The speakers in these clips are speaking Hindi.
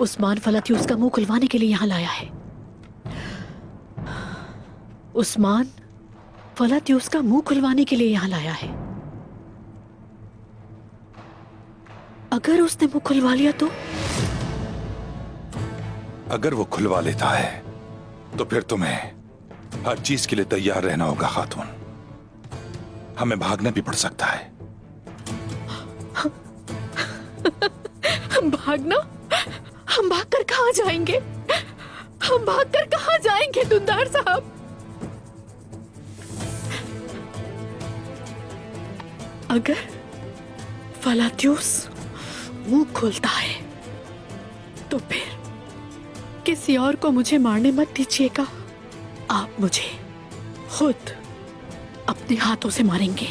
उस्मान फलात्यूस का मुंह खुलवाने के लिए यहां लाया है। उस्मान फलात्यूस का मुंह खुलवाने के लिए यहां लाया है। अगर उसने मुंह खुलवा लिया तो? अगर वो खुलवा लेता है तो फिर तुम्हें हर चीज के लिए तैयार रहना होगा खातून। हमें भागना भी पड़ सकता है। भागना? हम भागकर कहां जाएंगे? हम भागकर कहां जाएंगे दुंदार साहब? अगर फलात्यूस मुंह खोलता है तो फिर किसी और को मुझे मारने मत दीजिएगा। आप मुझे खुद अपने हाथों से मारेंगे।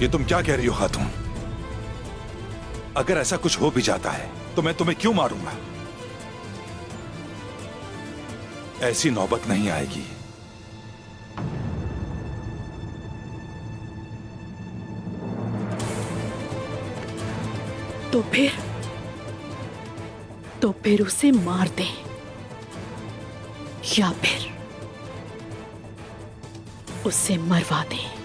ये तुम क्या कह रही हो खातून? अगर ऐसा कुछ हो भी जाता है तो मैं तुम्हें क्यों मारूंगा? ऐसी नौबत नहीं आएगी। तो फिर उसे मार दें या फिर उसे मरवा दें।